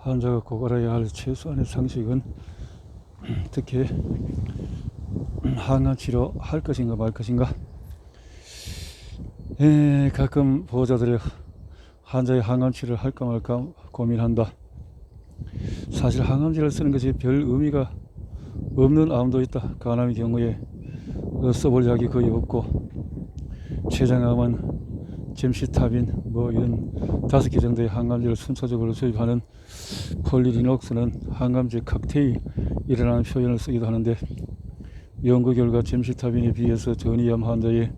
환자가 꼭 알아야 할 최소한의 상식은 특히 항암 치료 할 것인가 말 것인가. 가끔 보호자들이 환자의 항암 치료를 할까 말까 고민한다. 사실 항암제를 쓰는 것이 별 의미가 없는 암도 있다. 간암의 경우에 써볼 약이 거의 없고, 췌장암은 젬시타빈 이런 5개 정도의 항암제를 순차적으로 주입하는 폴리리녹스는 항암제 칵테일이라는 표현을 쓰기도 하는데, 연구 결과 젬시타빈에 비해서 전이암 환자의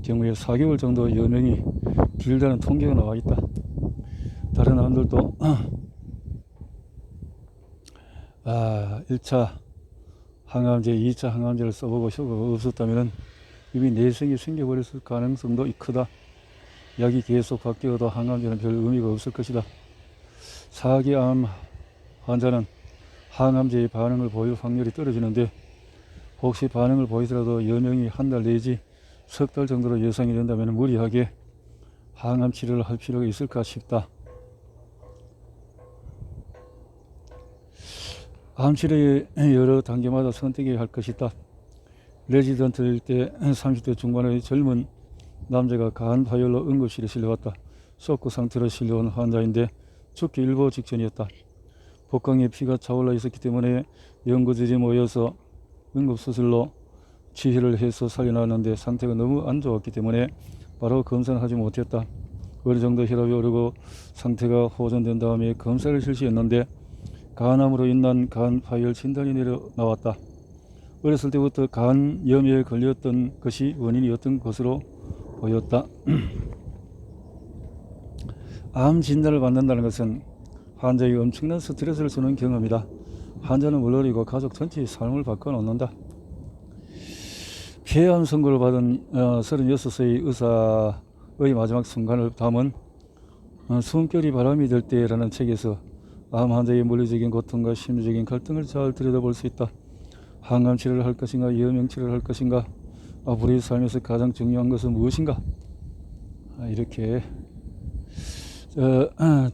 경우에 4개월 정도 여명이 길다는 통계가 나와 있다. 다른 암들도 1차 항암제, 2차 항암제를 써보고 효과가 없었다면 이미 내성이 생겨버렸을 가능성도 크다. 약이 계속 바뀌어도 항암제는 별 의미가 없을 것이다. 4기 암 환자는 항암제의 반응을 보일 확률이 떨어지는데, 혹시 반응을 보이더라도 여명이 한 달 내지 석 달 정도로 예상이 된다면 무리하게 항암 치료를 할 필요가 있을까 싶다. 암 치료의 여러 단계마다 선택해야 할 것이 있다. 레지던트일 때 30대 중반의 젊은 남자가 간 파열로 응급실에 실려왔다. 쇼크 상태로 실려온 환자인데 죽기 일보 직전이었다. 복강에 피가 차올라 있었기 때문에 연구진이 모여서 응급수술로 치료를 해서 살려놨는데 상태가 너무 안 좋았기 때문에 바로 검사는 하지 못했다. 어느 정도 혈압이 오르고 상태가 호전된 다음에 검사를 실시했는데 간암으로 인한 간 파열 진단이 나왔다. 어렸을 때부터 간염에 걸렸던 것이 원인이었던 것으로 보였다. 암 진단을 받는다는 것은 환자에게 엄청난 스트레스를 주는 경험이다. 환자는 물론이고 가족 전체의 삶을 바꿔놓는다. 폐암 선고를 받은 36세의 의사의 마지막 순간을 담은 숨결이 바람이 될 때라는 책에서 암 환자의 물리적인 고통과 심리적인 갈등을 잘 들여다볼 수 있다. 항암 치료를 할 것인가, 여명 치료를 할 것인가, 우리 삶에서 가장 중요한 것은 무엇인가. 이렇게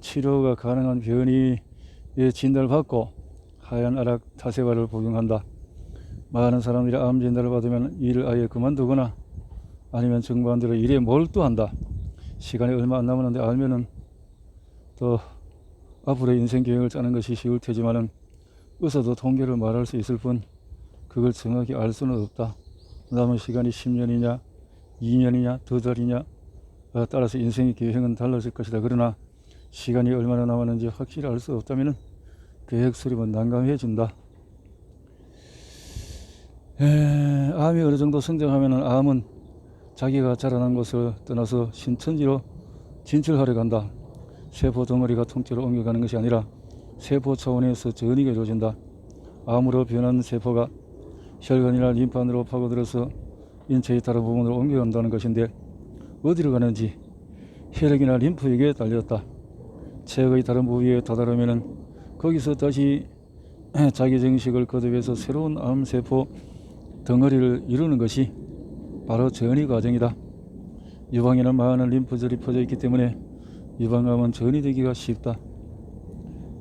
치료가 가능한 변이의 진단을 받고 하얀 아락 타세바를 복용한다. 많은 사람들이 암 진단을 받으면 일을 아예 그만두거나 아니면 정반대로 일에 몰두한다. 시간이 얼마 안 남았는데 알면은 또 앞으로의 인생 계획을 짜는 것이 쉬울 테지만은 의사도 통계를 말할 수 있을 뿐 그걸 정확히 알 수는 없다. 남은 시간이 10년이냐 2년이냐 2달이냐 따라서 인생의 계획은 달라질 것이다. 그러나 시간이 얼마나 남았는지 확실히 알 수 없다면 계획 수립은 난감해진다. 암이 어느 정도 성장하면 암은 자기가 자라난 곳을 떠나서 신천지로 진출하려 간다. 세포 덩어리가 통째로 옮겨가는 것이 아니라 세포 차원에서 전이가 이루어진다. 암으로 변한 세포가 혈관이나 림프안으로 파고들어서 인체의 다른 부분으로 옮겨간다는 것인데, 어디로 가는지 혈액이나 림프에게 달렸다. 체액의 다른 부위에 다다르면 거기서 다시 자기 정식을 거듭해서 새로운 암세포 덩어리를 이루는 것이 바로 전이 과정이다. 유방에는 많은 림프절이 퍼져 있기 때문에 유방암은 전이되기가 쉽다.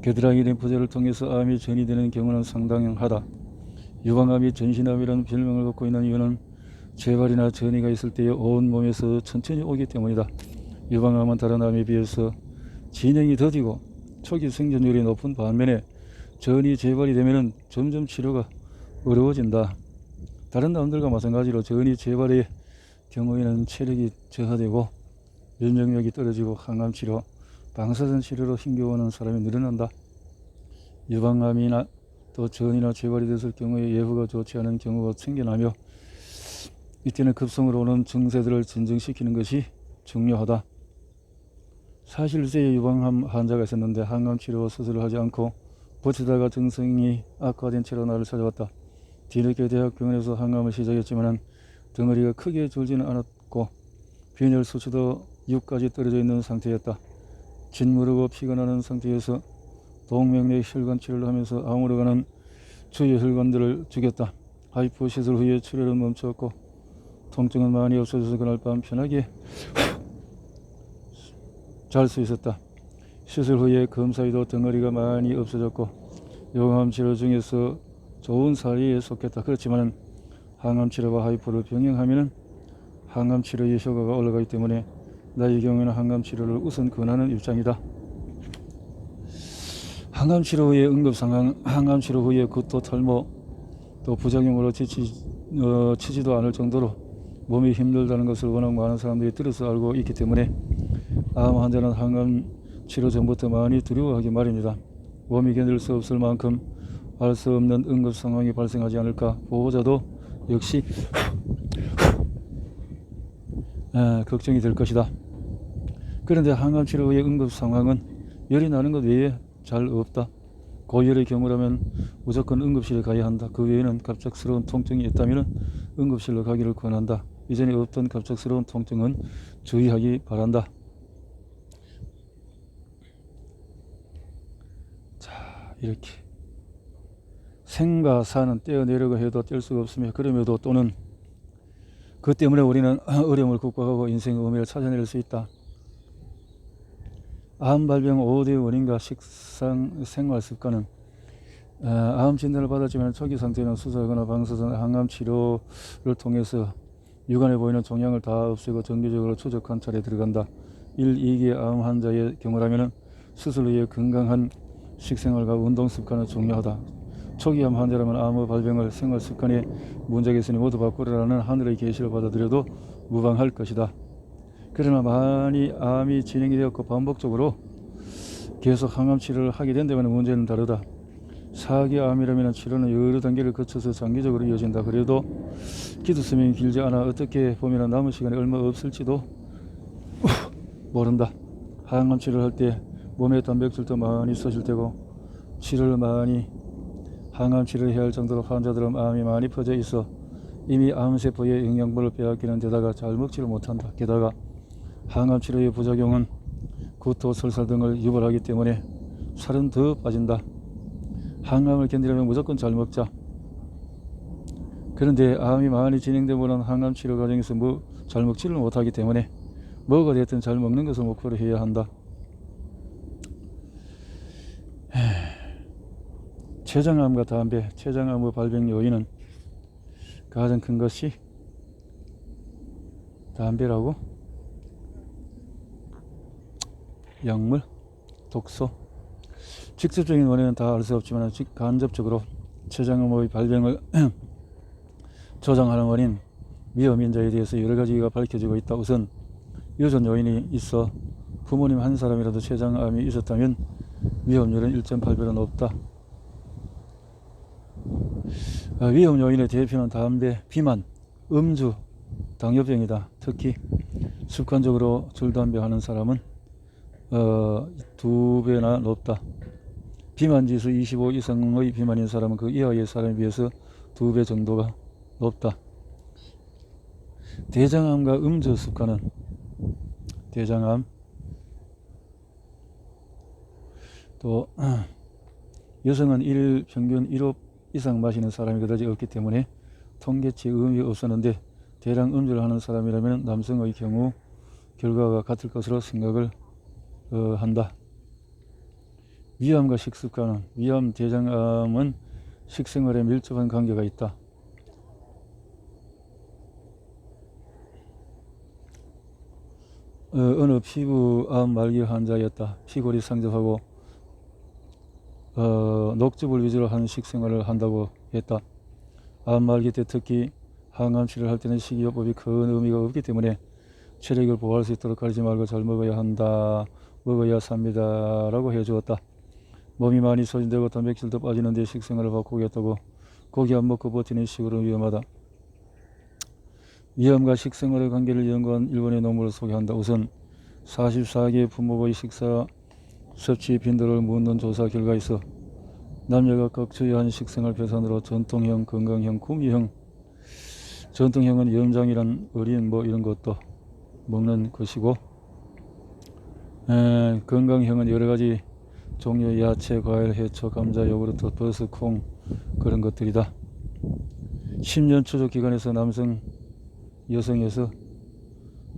겨드랑이 림프절을 통해서 암이 전이되는 경우는 상당하다. 유방암이 전신암이라는 별명을 갖고 있는 이유는 재발이나 전이가 있을 때에 온몸에서 천천히 오기 때문이다. 유방암은 다른 암에 비해서 진행이 더디고 초기 생존율이 높은 반면에 전이 재발이 되면 점점 치료가 어려워진다. 다른 암들과 마찬가지로 전이 재발의 경우에는 체력이 저하되고 면역력이 떨어지고 항암치료, 방사선 치료로 힘겨워하는 사람이 늘어난다. 유방암이나 또 전이나 재발이 됐을 경우에 예후가 좋지 않은 경우가 생겨나며 이때는 급성으로 오는 증세들을 진정시키는 것이 중요하다. 41세의 유방암 환자가 있었는데 항암치료 수술을 하지 않고 버티다가 증상이 악화된 채로 나를 찾아왔다. 뒤늦게 대학병원에서 항암을 시작했지만 덩어리가 크게 줄지는 않았고 빈혈 수치도 6까지 떨어져 있는 상태였다. 짓무르고 피가 나는 상태에서 동맥내 혈관 치료를 하면서 암으로 가는 주요 혈관들을 죽였다. 하이프 시술 후에 치료를 멈췄고 통증은 많이 없어져서 그날 밤 편하게 잘 수 있었다. 시술 후에 검사에도 덩어리가 많이 없어졌고 요암 치료 중에서 좋은 사례에 속했다. 그렇지만 항암 치료와 하이포를 병행하면 항암 치료의 효과가 올라가기 때문에 나의 경우에는 항암 치료를 우선 권하는 입장이다. 항암 치료 후의 응급 상황, 항암 치료 후에 구토, 탈모, 또 부작용으로 치지도 않을 정도로 몸이 힘들다는 것을 워낙 많은 사람들이 들어서 알고 있기 때문에 암 환자는 항암 치료 전부터 많이 두려워하기 마련이다. 몸이 견딜 수 없을 만큼 알 수 없는 응급 상황이 발생하지 않을까 보호자도 역시 걱정이 될 것이다. 그런데 항암 치료 후의 응급 상황은 열이 나는 것 외에 잘 없다. 고열의 경우라면 무조건 응급실에 가야 한다. 그 외에는 갑작스러운 통증이 있다면 응급실로 가기를 권한다. 이전에 없던 갑작스러운 통증은 주의하기 바란다. 자, 이렇게 생과 사는 떼어내려고 해도 뗄 수가 없으며 그럼에도 또는 그 때문에 우리는 어려움을 극복하고 인생의 의미를 찾아낼 수 있다. 암 발병 5대 원인과 식상 생활 습관은 암 진단을 받았지만 초기 상태는 수술하거나 방사선 항암 치료를 통해서 육안에 보이는 종양을 다 없애고 정기적으로 추적 관찰에 들어간다. 1, 2기 암 환자의 경우라면 수술 후에 건강한 식생활과 운동 습관은 중요하다. 초기 암 환자라면 암의 발병을 생활 습관에 문제가 있으니 모두 바꾸라는 하늘의 계시를 받아들여도 무방할 것이다. 그러나 많이 암이 진행이 되었고 반복적으로 계속 항암 치료를 하게 된다면 문제는 다르다. 4기 암이라면 치료는 여러 단계를 거쳐서 장기적으로 이어진다. 그래도 기도 수명이 길지 않아 어떻게 보면 남은 시간이 얼마 없을지도 모른다. 항암 치료를 할 때 몸에 단백질도 많이 쏘실 테고 치료를 많이 항암 치료를 해야 할 정도로 환자들은 암이 많이 퍼져 있어 이미 암세포의 영양분을 빼앗기는 데다가 잘 먹지를 못한다. 게다가 항암 치료의 부작용은 구토, 설사 등을 유발하기 때문에 살은 더 빠진다. 항암을 견디려면 무조건 잘 먹자. 그런데 암이 많이 진행되고는 항암 치료 과정에서 잘 먹지를 못하기 때문에 뭐가 됐든 잘 먹는 것을 목표로 해야 한다. 췌장암과 담배, 췌장암의 발병 요인은 가장 큰 것이 담배라고 약물, 독소. 직접적인 원인은 다 알 수 없지만 간접적으로 췌장암의 발병을 조장하는 원인, 위험인자에 대해서 여러 가지가 밝혀지고 있다. 우선 유전 요인이 있어 부모님 한 사람이라도 췌장암이 있었다면 위험률은 1.8배로 높다. 위험 요인의 대표는 담배, 비만, 음주, 당뇨병이다. 특히 습관적으로 줄담배 하는 사람은 2배나 높다. 비만지수 25 이상의 비만인 사람은 그 이하의 사람에 비해서 2배 정도가 높다. 대장암과 음주 습관은 대장암 또 여성은 일일 평균 1홉 이상 마시는 사람이 그다지 없기 때문에 통계치에 의미가 없었는데 대량 음주를 하는 사람이라면 남성의 경우 결과가 같을 것으로 생각을 한다. 위암과 식습관은 위암, 대장암은 식생활에 밀접한 관계가 있다. 어느 피부암 말기 환자였다. 피골이 상접하고 녹즙을 위주로 하는 식생활을 한다고 했다. 암 말기 때 특히 항암 치료를 할 때는 식이요법이 큰 의미가 없기 때문에 체력을 보호할 수 있도록 가리지 말고 잘 먹어야 한다. 먹어야 삽니다. 라고 해주었다. 몸이 많이 소진되고 단백질도 빠지는데 식생활을 바꾸겠다고 고기 안 먹고 버티는 식으로 위험하다. 위암과 식생활의 관계를 연구한 일본의 논문을 소개한다. 우선 44개 품목의 식사 섭취 빈도를 묻는 조사 결과에 있어 남녀가 각처의 식생활 배산으로 전통형, 건강형, 구미형, 전통형은 염장이란 어린 이런 것도 먹는 것이고 건강형은 여러가지 종류의 야채, 과일, 해초, 감자, 요구르트, 버섯, 콩 그런 것들이다. 10년 추적 기간에서 남성, 여성에서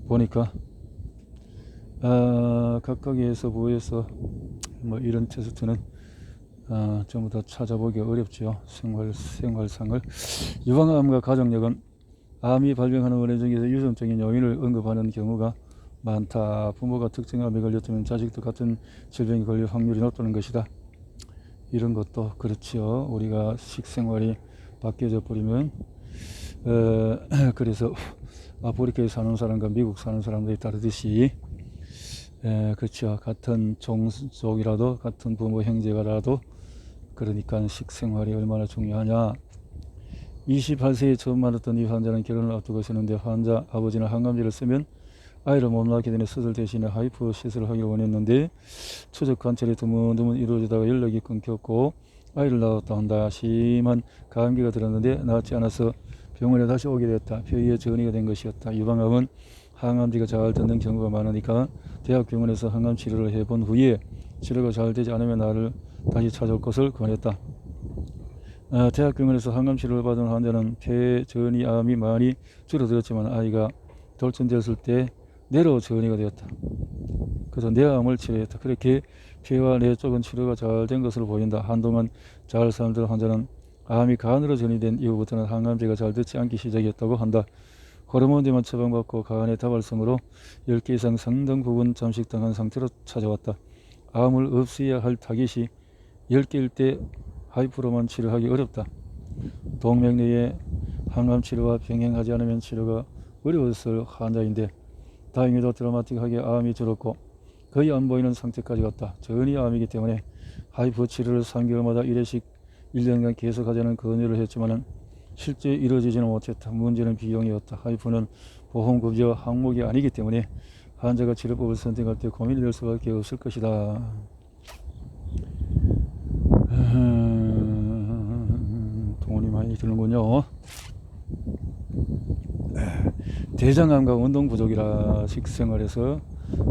보니까 각각에서 부에서 뭐 이런 테스트는 전부 다 찾아보기 어렵죠. 생활상을. 유방암과 가족력은 암이 발병하는 원인 중에서 유전적인 요인을 언급하는 경우가 많다. 부모가 특정한 암에 걸렸다면 자식도 같은 질병에 걸릴 확률이 높다는 것이다. 이런 것도 그렇죠. 우리가 식생활이 바뀌어져 버리면 그래서 아프리카에 사는 사람과 미국 사는 사람들이 다르듯이 그렇죠. 같은 종족이라도 같은 부모 형제가라도 그러니까 식생활이 얼마나 중요하냐. 28세에 처음 만났던 이 환자는 결혼을 앞두고 있었는데 환자 아버지는 항암제를 쓰면 아이를 못 낳게 되는 수술 대신에 하이프 시술을 하기를 원했는데 추적 관찰이 드문드문 이루어지다가 연락이 끊겼고 아이를 낳았다 한다. 심한 감기가 들었는데 낫지 않아서 병원에 다시 오게 됐다. 폐위에 전이가 된 것이었다. 유방암은 항암제가 잘 듣는 경우가 많으니까 대학병원에서 항암 치료를 해본 후에 치료가 잘 되지 않으면 나를 다시 찾아올 것을 권했다. 대학병원에서 항암 치료를 받은 환자는 폐전이암이 많이 줄어들었지만 아이가 돌천되었을 때 뇌로 전이가 되었다. 그래서 뇌암을 치료했다. 그렇게 폐와 뇌 쪽은 치료가 잘 된 것으로 보인다. 한동안 잘 살던 환자는 암이 간으로 전이된 이후부터는 항암제가 잘 듣지 않기 시작했다고 한다. 호르몬제만 처방받고 간의 다발성으로 10개 이상 상당 부분 잠식당한 상태로 찾아왔다. 암을 없애야 할 타깃이 10개일 때 하이프로만 치료하기 어렵다. 동맥 내에 항암 치료와 병행하지 않으면 치료가 어려웠을 환자인데 다행히도 드라마틱하게 암이 줄었고 거의 안 보이는 상태까지 갔다. 전이암이기 때문에 하이프 치료를 3개월마다 1회씩 1년간 계속하자는 권유를 했지만 실제 이루어지지는 못했다. 문제는 비용이었다. 하이프는 보험급여 항목이 아니기 때문에 환자가 치료법을 선택할 때 고민이 될 수밖에 없을 것이다. 돈이 많이 드는군요. 대장암과 운동 부족이라 식생활에서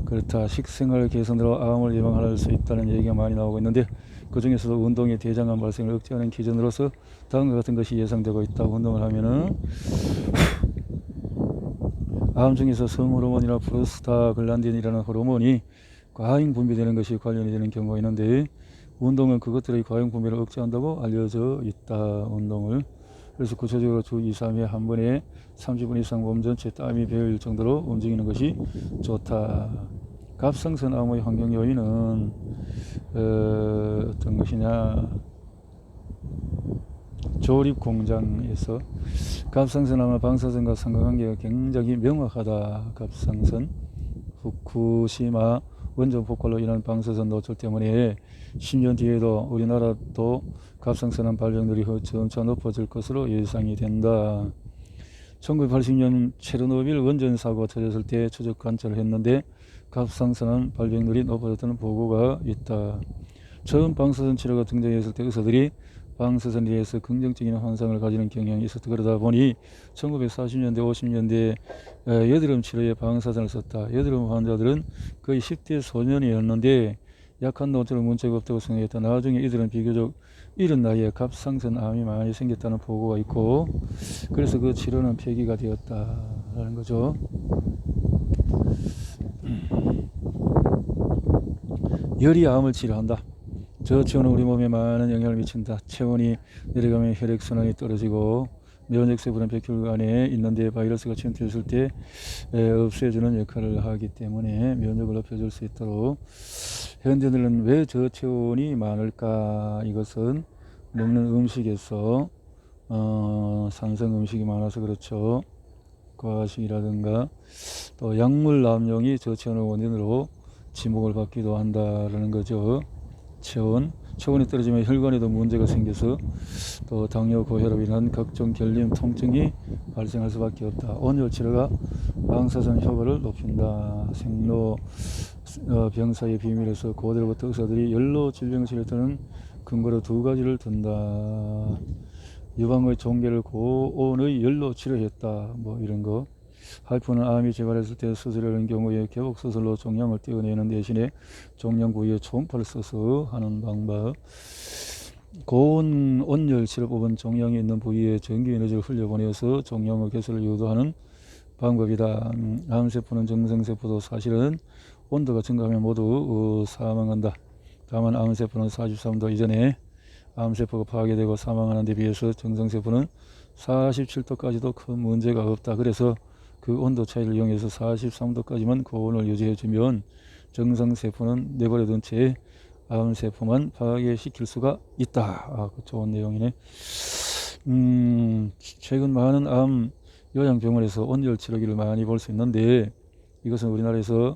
그렇다. 식생활 개선으로 암을 예방할 수 있다는 얘기가 많이 나오고 있는데 그 중에서도 운동이 대장암 발생을 억제하는 기준으로서 다음과 같은 것이 예상되고 있다. 운동을 하면은 암 중에서 성호르몬이나 프로스타글란딘이라는 호르몬이 과잉 분비되는 것이 관련이 되는 경우가 있는데 운동은 그것들의 과잉 분비를 억제한다고 알려져 있다. 운동을. 그래서 구체적으로 주 2, 3회 한 번에 30분 이상 몸 전체 땀이 배일 정도로 움직이는 것이 좋다. 갑상선 암의 환경 요인은 어떤 것이냐. 조립 공장에서 갑상선 암과 방사선과 상관관계가 굉장히 명확하다. 갑상선, 후쿠시마 원전 폭발로 인한 방사선 노출 때문에 10년 뒤에도 우리나라도 갑상선암 발병률이 점차 높아질 것으로 예상이 된다. 1980년 체르노빌 원전 사고가 터졌을 때 추적 관찰을 했는데 갑상선암 발병률이 높아졌다는 보고가 있다. 처음 방사선 치료가 등장했을 때 의사들이 방사선에 대해서 긍정적인 환상을 가지는 경향이 있었다. 그러다 보니 1940년대 50년대 여드름 치료에 방사선을 썼다. 여드름 환자들은 거의 10대 소년이었는데 약한 노출은 문제가 없다고 생각했다. 나중에 이들은 비교적 이른 나이에 갑상선 암이 많이 생겼다는 보고가 있고 그래서 그 치료는 폐기가 되었다라는 거죠. 열이 암을 치료한다. 저체온은 우리 몸에 많은 영향을 미친다. 체온이 내려가면 혈액순환이 떨어지고 면역세포는 백혈구 안에 있는데 바이러스가 침투했을 때 없애주는 역할을 하기 때문에 면역을 높여줄 수 있도록. 현대인들은 왜 저체온이 많을까? 이것은 먹는 음식에서 산성 음식이 많아서 그렇죠. 과식이라든가 또 약물 남용이 저체온의 원인으로 지목을 받기도 한다라는 거죠. 체온이 떨어지면 혈관에도 문제가 생겨서 또 당뇨, 고혈압 이런 각종 결림, 통증이 발생할 수밖에 없다. 온열 치료가 방사선 효과를 높인다. 생로 병사의 비밀에서 고대로부터 의사들이 열로 질병을 치료했다는 근거로 두 가지를 든다. 유방의 종괴를 고온의 열로 치료했다. 뭐 이런 거. 하이프는 암이 재발했을 때 수술하는 경우에 개복 수술로 종양을 떼어내는 대신에 종양 부위에 초음파를 써서 하는 방법. 고온 온열 치료법은 종양이 있는 부위에 전기 에너지를 흘려보내서 종양의 개설을 유도하는 방법이다. 암세포는 정상세포도 사실은 온도가 증가하면 모두 사망한다. 다만 암세포는 43도 이전에 암세포가 파괴되고 사망하는 데 비해서 정상세포는 47도까지도 큰 문제가 없다. 그래서 그 온도 차이를 이용해서 43도까지만 고온을 유지해주면 정상세포는 내버려둔 채 암세포만 파괴시킬 수가 있다. 좋은 내용이네. 최근 많은 암 요양병원에서 온열치료기를 많이 볼 수 있는데 이것은 우리나라에서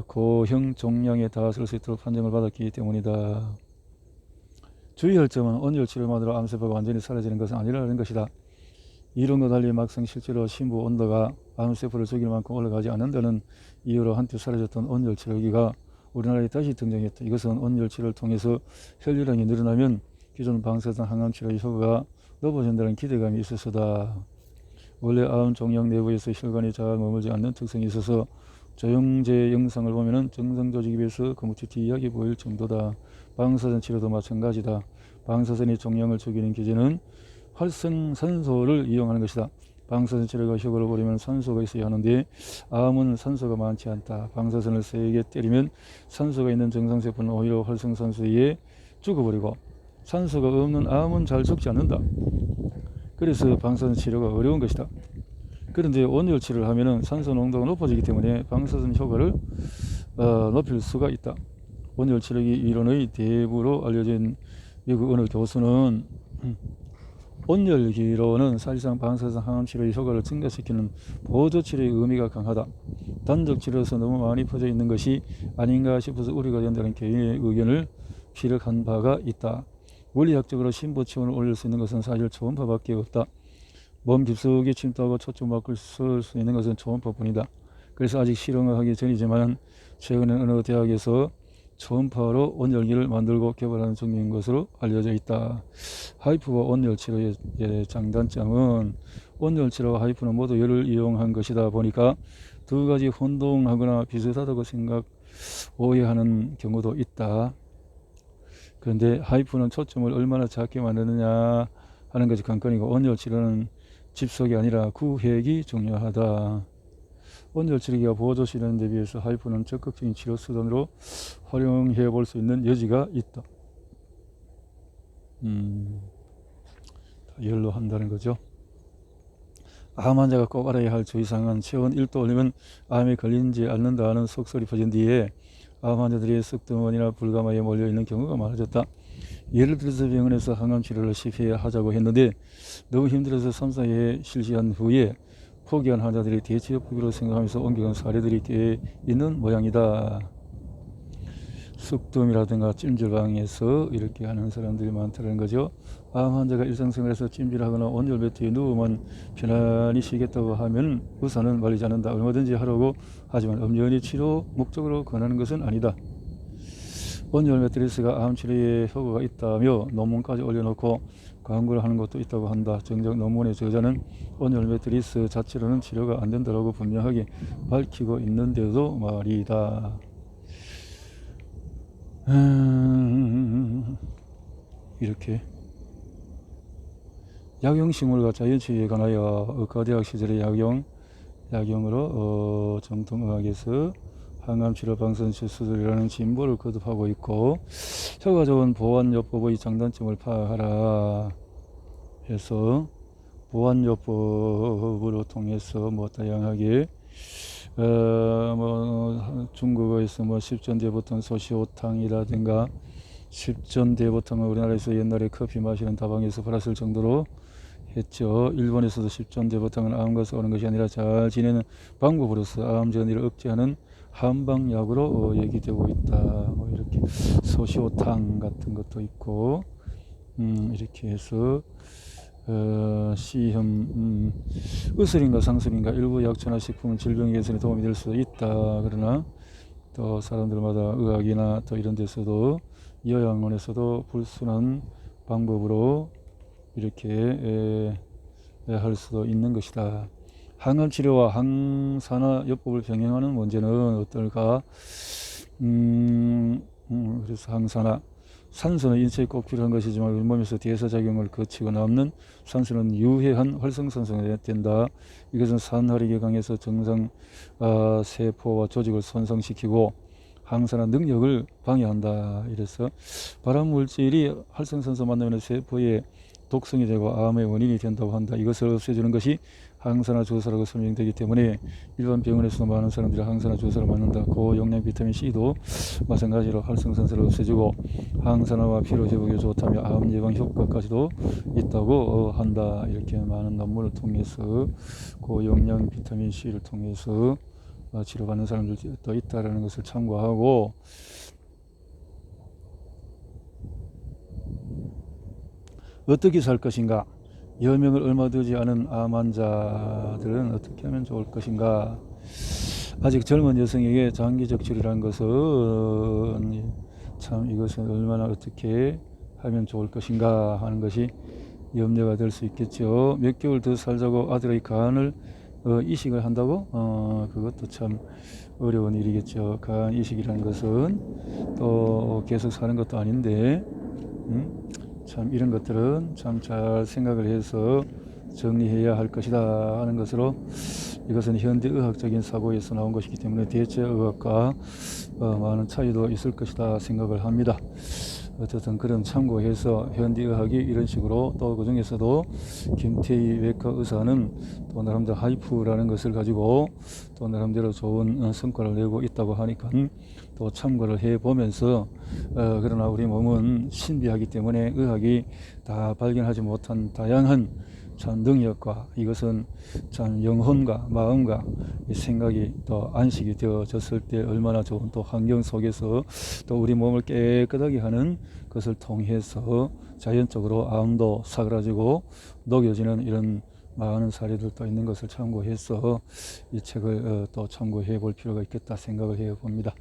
고형 종량에 다 쓸 수 있도록 판정을 받았기 때문이다. 주의할 점은 온열치료만으로 암세포가 완전히 사라지는 것은 아니라는 것이다. 이론과 달리 막상 실제로 심부 온도가 암세포를 죽일 만큼 올라가지 않는다는 이유로 한때 사라졌던 온열치료기가 우리나라에 다시 등장했다. 이것은 온열치료를 통해서 혈류량이 늘어나면 기존 방사선 항암치료의 효과가 높아진다는 기대감이 있어서다. 원래 암 종양 내부에서 혈관이 잘 머물지 않는 특성이 있어서 조영제 영상을 보면 정상 조직에 비해서 거무튀튀하게 보일 정도다. 방사선 치료도 마찬가지다. 방사선이 종양을 죽이는 기제는 활성산소를 이용하는 것이다. 방사선 치료가 효과를 보려면 산소가 있어야 하는데 암은 산소가 많지 않다. 방사선을 세게 때리면 산소가 있는 정상세포는 오히려 활성산소에 죽어버리고 산소가 없는 암은 잘 죽지 않는다. 그래서 방사선 치료가 어려운 것이다. 그런데 온열 치료를 하면 산소 농도가 높아지기 때문에 방사선 효과를 높일 수가 있다. 온열 치료기 이론의 대부로 알려진 미국 어느 교수는 온열기로는 사실상 방사선 항암 치료의 효과를 증가시키는 보조 치료의 의미가 강하다. 단적 치료에서 너무 많이 퍼져 있는 것이 아닌가 싶어서 우려가 된다는 개인의 의견을 피력한 바가 있다. 물리학적으로 심부 체온을 올릴 수 있는 것은 사실 초음파밖에 없다. 몸 깊숙이 침투하고 초점막을 쓸 수 있는 것은 초음파뿐이다. 그래서 아직 실험을 하기 전이지만 최근에 어느 대학에서 초음파로 온열기를 만들고 개발하는 중인 것으로 알려져 있다. 하이프와 온열치료의 장단점은 온열치료와 하이프는 모두 열을 이용한 것이다 보니까 두 가지 혼동하거나 비슷하다고 오해하는 경우도 있다. 그런데 하이프는 초점을 얼마나 작게 만드느냐 하는 것이 관건이고 온열치료는 집속이 아니라 구획이 중요하다. 온열치료기가 보조 치료하는 데 비해서 하이프는 적극적인 치료 수단으로 활용해 볼 수 있는 여지가 있다. 열로 한다는 거죠. 암 환자가 꼭 알아야 할 주의사항은 체온 1도 올리면 암에 걸리지 않는다는 속설이 퍼진 뒤에 암 환자들이 썩드머니나 불감하에 몰려있는 경우가 많아졌다. 예를 들어서 병원에서 항암치료를 실패하자고 했는데 너무 힘들어서 3, 4회 실시한 후에 포기한 환자들이 대체요법으로 생각하면서 옮겨간 사례들이 꽤 있는 모양이다. 쑥뜸이라든가 찜질방에서 이렇게 하는 사람들이 많다는 거죠. 암 환자가 일상생활에서 찜질하거나 온열 매트에 누우면 편안히 쉬겠다고 하면 의사는 말리지 않는다. 얼마든지 하라고 하지만 엄연히 치료 목적으로 권하는 것은 아니다. 온열 매트리스가 암 치료에 효과가 있다며 논문까지 올려놓고 광고를 하는 것도 있다고 한다. 정작 논문의 저자는 온열 매트리스 자체로는 치료가 안 된다고 분명하게 밝히고 있는데도 말이다. 이렇게 약용식물과 자연치유에 관하여 의과대학 시절의 약용으로 정통의학에서 항암치료 방사선 수술이라는 진보를 거듭하고 있고 효과 좋은 보완요법의 장단점을 파악하라 해서 보완요법으로 통해서 다양하게 중국어에서 십전대보통 소시오탕이라든가 십전대보통은 우리나라에서 옛날에 커피 마시는 다방에서 팔았을 정도로 했죠. 일본에서도 십전대보통은 암과서 오는 것이 아니라 잘 지내는 방법으로서 암 전이를 억제하는 한방약으로 얘기되고 있다. 이렇게 소시오탕 같은 것도 있고 이렇게 해서 시험 의술인가 상술인가 일부 약초나 식품은 질병 개선에 도움이 될 수도 있다. 그러나 또 사람들마다 의학이나 또 이런 데서도 요양원에서도 불순한 방법으로 이렇게 할 수도 있는 것이다. 항암치료와 항산화요법을 병행하는 문제는 어떨까? 그래서 항산화 산소는 인체에 꼭 필요한 것이지만 우리 몸에서 대사작용을 거치고 남는 산소는 유해한 활성산소가 된다. 이것은 산화력이 강해서 정상 세포와 조직을 손상시키고 항산화 능력을 방해한다. 이래서 발암물질이 활성산소 만나면 세포에 독성이 되고 암의 원인이 된다고 한다. 이것을 없애주는 것이 항산화 주사라고 설명되기 때문에 일반 병원에서도 많은 사람들이 항산화 주사를 맞는다. 고용량 비타민 C도 마찬가지로 활성산소를 없애주고 항산화와 피로 회복에 좋다며 암 예방 효과까지도 있다고 한다. 이렇게 많은 논문을 통해서 고용량 비타민 C를 통해서 치료받는 사람들도 있다라는 것을 참고하고, 어떻게 살 것인가? 여명을 얼마 되지 않은 암 환자들은 어떻게 하면 좋을 것인가? 아직 젊은 여성에게 장기적 치료라는 것은 참 이것은 얼마나 어떻게 하면 좋을 것인가 하는 것이 염려가 될 수 있겠죠. 몇 개월 더 살자고 아들의 간을 이식을 한다고? 그것도 참 어려운 일이겠죠. 간 이식이라는 것은 또 계속 사는 것도 아닌데, 참 이런 것들은 참 잘 생각을 해서 정리해야 할 것이다 하는 것으로, 이것은 현대의학적인 사고에서 나온 것이기 때문에 대체의학과 많은 차이도 있을 것이다 생각을 합니다. 어쨌든 그런 참고해서 현대의학이 이런 식으로, 또 그 중에서도 김태희 외과 의사는 또 나름대로 하이프라는 것을 가지고 또 나름대로 좋은 성과를 내고 있다고 하니까 또 참고를 해보면서, 그러나 우리 몸은 신비하기 때문에 의학이 다 발견하지 못한 다양한 참 능력과, 이것은 참 영혼과 마음과 생각이 또 안식이 되어졌을 때 얼마나 좋은 또 환경 속에서 또 우리 몸을 깨끗하게 하는 것을 통해서 자연적으로 암도 사그라지고 녹여지는 이런 많은 사례들도 있는 것을 참고해서 이 책을 또 참고해 볼 필요가 있겠다 생각을 해 봅니다.